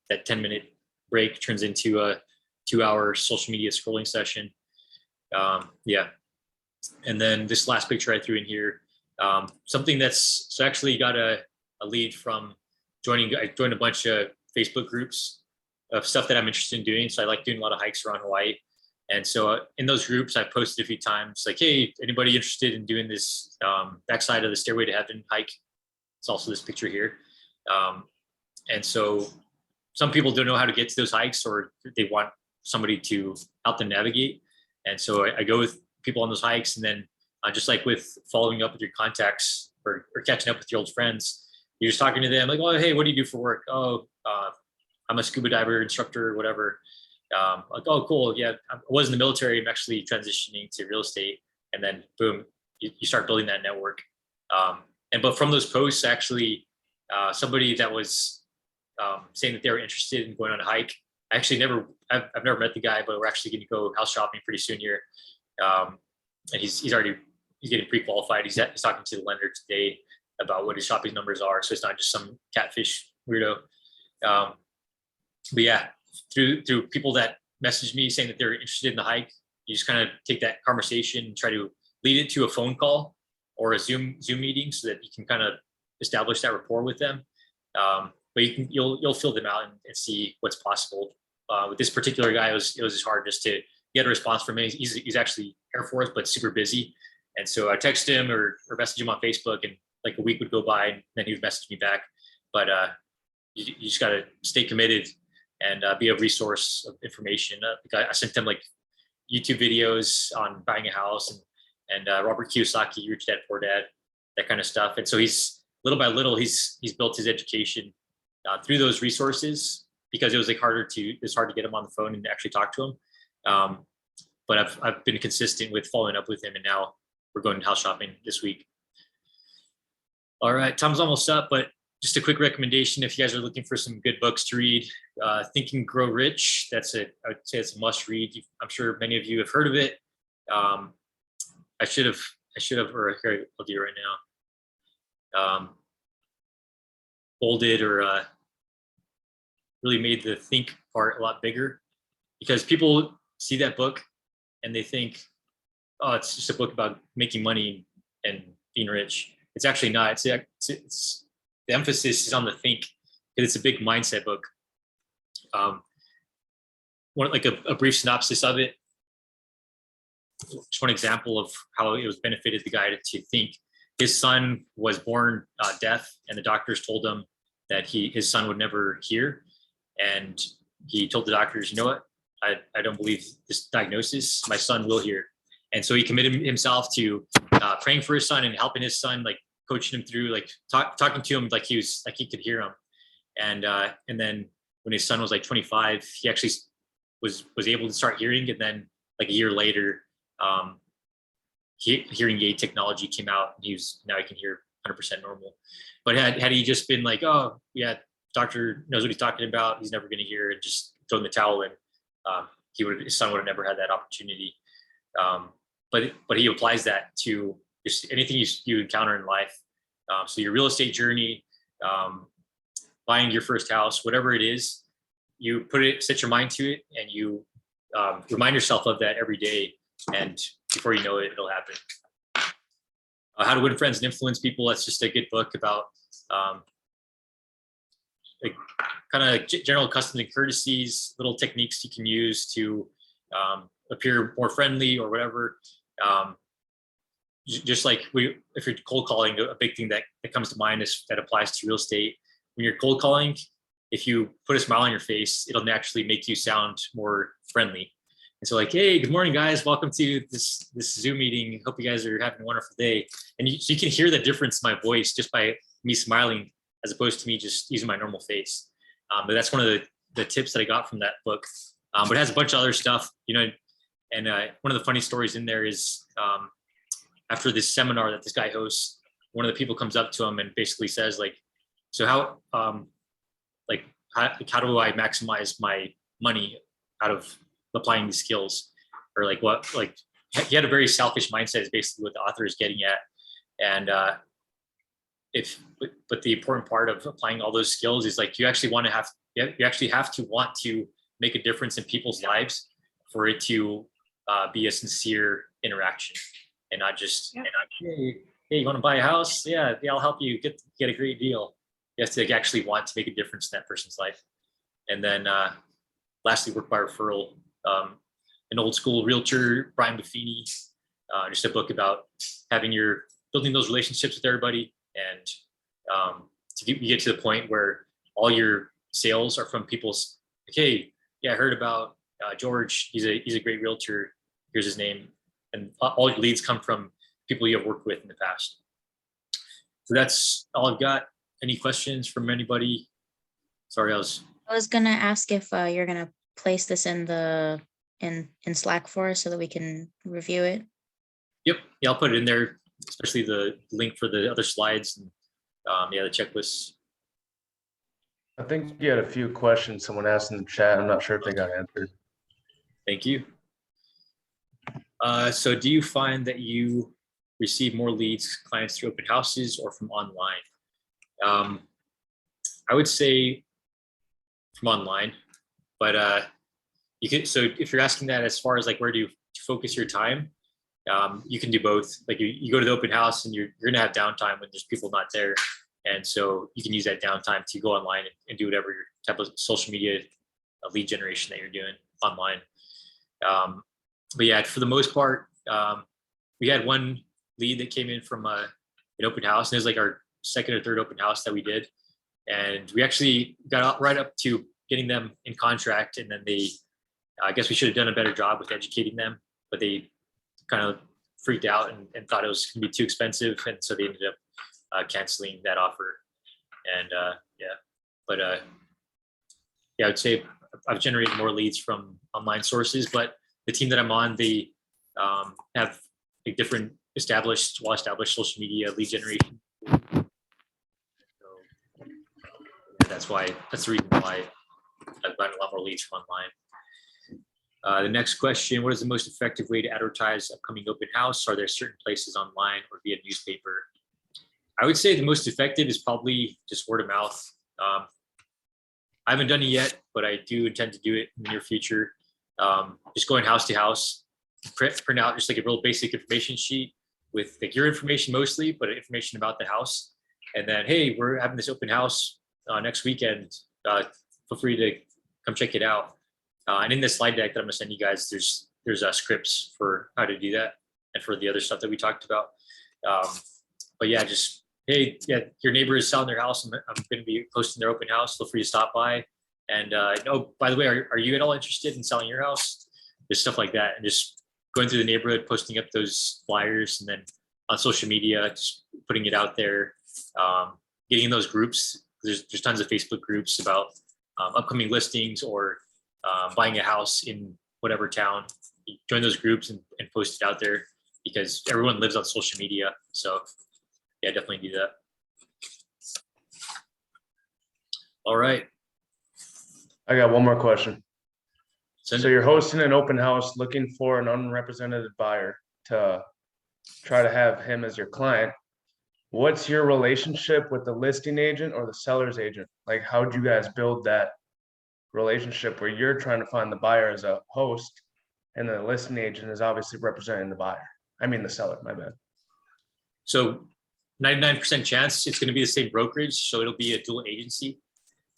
that 10-minute break turns into a 2-hour social media scrolling session. And then this last picture I threw in here, something so actually got a lead from I joined a bunch of Facebook groups of stuff that I'm interested in doing. So I like doing a lot of hikes around Hawaii. And so in those groups, I posted a few times like, hey, anybody interested in doing this backside of the Stairway to Heaven hike? It's also this picture here. And so some people don't know how to get to those hikes, or they want somebody to help them navigate. And so I go with people on those hikes, and then just like with following up with your contacts or catching up with your old friends, you're just talking to them like, oh, hey, what do you do for work? Oh, I'm a scuba diver instructor or whatever. Like, oh, cool. Yeah, I was in the military. I'm actually transitioning to real estate. And then boom, you start building that network. But from those posts, actually, somebody that was saying that they were interested in going on a hike. I've never met the guy, but we're actually going to go house shopping pretty soon here. And he's getting pre-qualified. He's talking to the lender today about what his shopping numbers are. So it's not just some catfish weirdo. But yeah, through people that message me saying that they're interested in the hike, you just kind of take that conversation and try to lead it to a phone call or a Zoom meeting so that you can kind of establish that rapport with them. But you'll fill them out and see what's possible. With this particular guy, it was just hard just to get a response from him. He's actually Air Force, but super busy. And so I text him or message him on Facebook, and like a week would go by, and then he would message me back. But you just got to stay committed and be a resource of information. I sent him like YouTube videos on buying a house and Robert Kiyosaki, Rich Dad Poor Dad, that kind of stuff. And so he's little by little, he's built his education through those resources, because it was like it's hard to get him on the phone and actually talk to him. But I've been consistent with following up with him, and now we're going house shopping this week. All right, time's almost up, but just a quick recommendation if you guys are looking for some good books to read. Think and Grow Rich. I would say it's a must read. I'm sure many of you have heard of it. I should have, or here, I'll do it right now. Bolded or really made the think part a lot bigger, because people see that book and they think, oh, it's just a book about making money and being rich. It's actually not. It's the emphasis is on the think, because it's a big mindset book. A brief synopsis of it. Just one example of how it was benefited the guy to think. His son was born deaf, and the doctors told him that his son would never hear. And he told the doctors, you know what? I don't believe this diagnosis. My son will hear. And so he committed himself to praying for his son and helping his son, like coaching him through, like talking to him like he could hear him. And then when his son was like 25, he actually was able to start hearing. And then like a year later, hearing aid technology came out, and now he can hear 100% normal. But had he just been like, oh yeah, doctor knows what he's talking about, he's never going to hear, and just thrown the towel in, his son would have never had that opportunity. But he applies that to just anything you encounter in life. So your real estate journey, buying your first house, whatever it is, you set your mind to it, and you remind yourself of that every day. And before you know it, it'll happen. How to Win Friends and Influence People. That's just a good book about like kind of general customs and courtesies, little techniques you can use to appear more friendly or whatever. Just like if you're cold calling, a big thing that comes to mind that applies to real estate. When you're cold calling, if you put a smile on your face, it'll naturally make you sound more friendly. And so like, hey, good morning, guys. Welcome to this Zoom meeting. Hope you guys are having a wonderful day. And so you can hear the difference in my voice just by me smiling, as opposed to me just using my normal face. But that's one of the tips that I got from that book. But it has a bunch of other stuff, and one of the funny stories in there is after this seminar that this guy hosts, one of the people comes up to him and basically says like, so how do I maximize my money out of applying these skills? Or like he had a very selfish mindset is basically what the author is getting at. And but the important part of applying all those skills is like you actually have to want to make a difference in people's lives for it to be a sincere interaction, and not just hey, you want to buy a house? Yeah, I'll help you get a great deal. You have to actually want to make a difference in that person's life. And then lastly, Work by Referral. An old school realtor, Brian Buffini, just a book about building those relationships with everybody and you get to the point where all your sales are from people's, like, hey, yeah, I heard about George. He's a great realtor. Here's his name. And all your leads come from people you have worked with in the past. So that's all I've got. Any questions from anybody? Sorry, I was gonna ask if you're gonna place this in the in Slack for us so that we can review it. Yep. Yeah, I'll put it in there, especially the link for the other slides and yeah, the checklists. I think you had a few questions someone asked in the chat. I'm not sure if they got answered. Thank you. So do you find that you receive more leads, clients through open houses or from online? I would say from online, but you can, so if you're asking that as far as like where do you focus your time, you can do both. Like you go to the open house and you're gonna have downtime when there's people not there. And so you can use that downtime to go online and do whatever type of social media lead generation that you're doing online. But yeah, for the most part, we had one lead that came in from an open house, and it was like our second or third open house that we did. And we actually got right up to getting them in contract, and then I guess we should have done a better job with educating them, but they kind of freaked out and thought it was going to be too expensive, and so they ended up canceling that offer. And yeah, but yeah, I would say I've generated more leads from online sources, but the team that I'm on, they have a different well-established social media lead generation. So that's the reason why I've gotten a lot more leads from online. The next question, what is the most effective way to advertise upcoming open house? Are there certain places online or via newspaper? I would say the most effective is probably just word of mouth. I haven't done it yet, but I do intend to do it in the near future. Just going house to house, print out just like a real basic information sheet with like your information mostly, but information about the house. And then, hey, we're having this open house next weekend. Feel free to come check it out. And in this slide deck that I'm gonna send you guys, there's scripts for how to do that and for the other stuff that we talked about. But yeah, just, hey, yeah, your neighbor is selling their house. I'm going to be posting their open house. Feel free to stop by. And oh, by the way, are you at all interested in selling your house? There's stuff like that, and just going through the neighborhood, posting up those flyers, and then on social media, just putting it out there, getting in those groups. There's tons of Facebook groups about upcoming listings or buying a house in whatever town. You join those groups and post it out there because everyone lives on social media. So yeah, definitely do that. All right. I got one more question. So you're hosting an open house looking for an unrepresented buyer to try to have him as your client. What's your relationship with the listing agent or the seller's agent? Like, how'd you guys build that relationship where you're trying to find the buyer as a host and the listing agent is obviously representing the buyer? I mean, the seller, my bad. So 99% chance it's going to be the same brokerage. So it'll be a dual agency.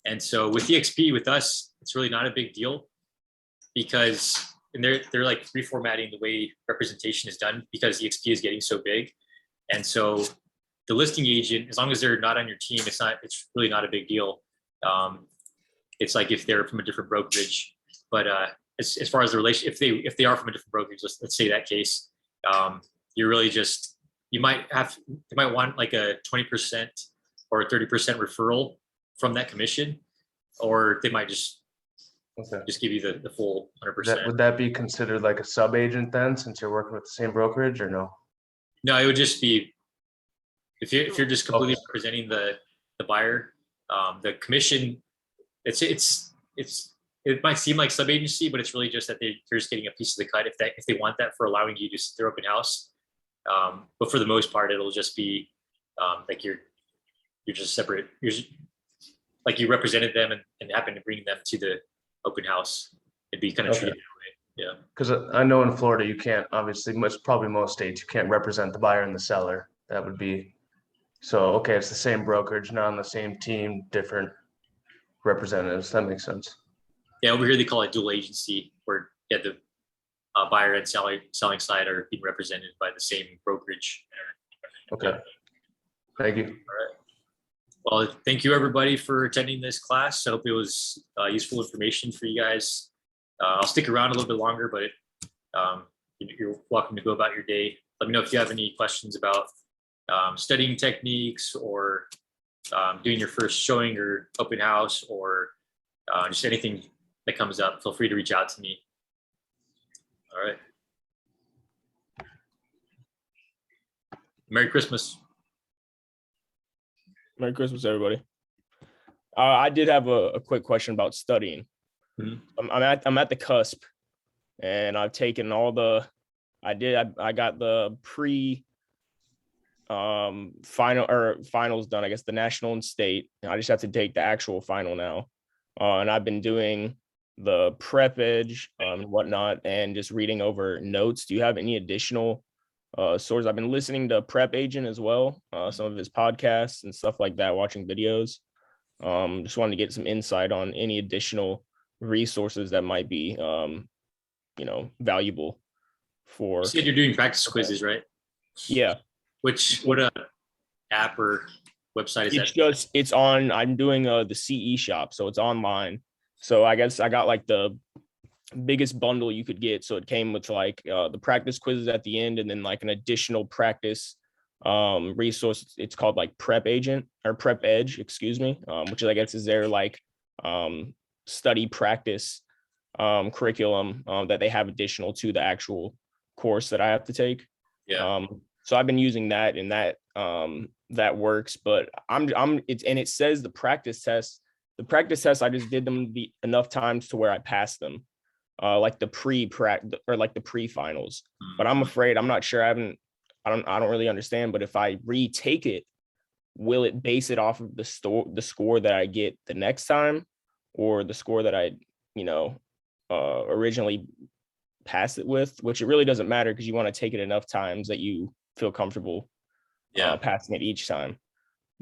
And so with EXP, with us, it's really not a big deal because they're like reformatting the way representation is done because EXP is getting so big. And so the listing agent, as long as they're not on your team, it's really not a big deal. It's like if they're from a different brokerage, but as far as the relation, if they are from a different brokerage, let's say that case, you're really just, they might want like a 20% or a 30% referral from that commission, or they might just give you the full 100%. Would that be considered like a sub agent then, since you're working with the same brokerage, or no? No, it would just be if you're just completely representing the buyer, the commission. It might seem like sub agency, but it's really just that they're just getting a piece of the cut if they want that for allowing you to sit their open house. But for the most part, it'll just be like you're just separate. Like you represented them and happened to bring them to the open house. It'd be kind of treated that way. Yeah. Because I know in Florida you can't, obviously, probably most states you can't represent the buyer and the seller. That would be so. Okay, it's the same brokerage, not on the same team, different representatives. That makes sense. Yeah, over here they call it dual agency, where the buyer and selling side are being represented by the same brokerage. Okay. Thank you. All right. Well, thank you everybody for attending this class. I hope it was useful information for you guys. I'll stick around a little bit longer, but you're welcome to go about your day. Let me know if you have any questions about studying techniques or doing your first showing or open house or just anything that comes up. Feel free to reach out to me. All right. Merry Christmas. Merry Christmas, everybody. I did have a quick question about studying. Mhm. I'm at the cusp, and I've taken all the. I got the finals done. I guess the national and state. I just have to take the actual final now, and I've been doing the prep edge and whatnot, and just reading over notes. Do you have any additional sources? I've been listening to Prep Agent as well, some of his podcasts and stuff like that, watching videos. Just wanted to get some insight on any additional resources that might be, valuable for. You said you're doing practice quizzes, right? Yeah, What app or website is that? it's on. I'm doing the CE shop, so it's online. So I guess I got like the biggest bundle you could get. So it came with like the practice quizzes at the end, and then like an additional practice resource. It's called like Prep Agent or Prep Edge, excuse me, which is, I guess, is their like study practice curriculum that they have additional to the actual course that I have to take. Yeah. So I've been using that, and that works. But it says the practice tests. The practice tests, I just did them enough times to where I passed them, like the pre-finals. But I'm afraid, I'm not sure. I don't really understand. But if I retake it, will it base it off of the score that I get the next time, or the score that I originally passed it with? Which it really doesn't matter, because you want to take it enough times that you feel comfortable passing it each time.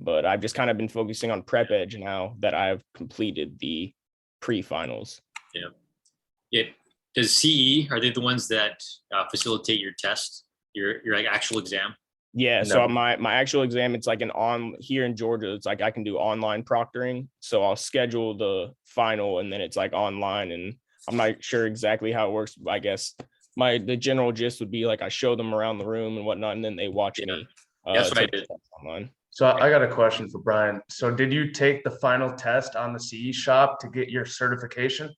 But I've just kind of been focusing on Prep Edge now that I've completed the pre-finals. Yeah. Does CE, are they the ones that facilitate your test, your like actual exam? Yeah. No. So my actual exam, it's like here in Georgia, it's like I can do online proctoring. So I'll schedule the final, and then it's like online, and I'm not sure exactly how it works. But I guess the general gist would be like I show them around the room and whatnot, and then they watch me. That's what I take did. the test online. So I got a question for Brian. So did you take the final test on the CE shop to get your certification?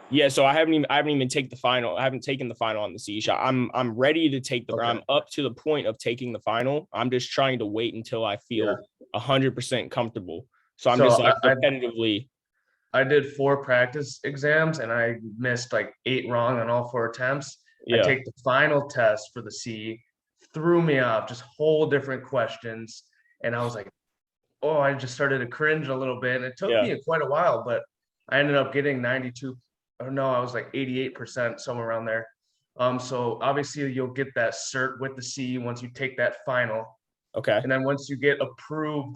Yeah, so I haven't even taken the final. I haven't taken the final on the CE shop. I'm ready to take Okay. I'm up to the point of taking the final. I'm just trying to wait until I feel 100% comfortable. So I'm just like repetitively. I did 4 practice exams, and I missed like 8 wrong on all 4 attempts. I Yeah. take the final test for the CE, threw me off, just whole different questions. And I was like, oh, I just started to cringe a little bit. And it took me quite a while, but I ended up getting 92. Oh no, I was like 88%, somewhere around there. So obviously you'll get that cert with the CE once you take that final. Okay. And then once you get approved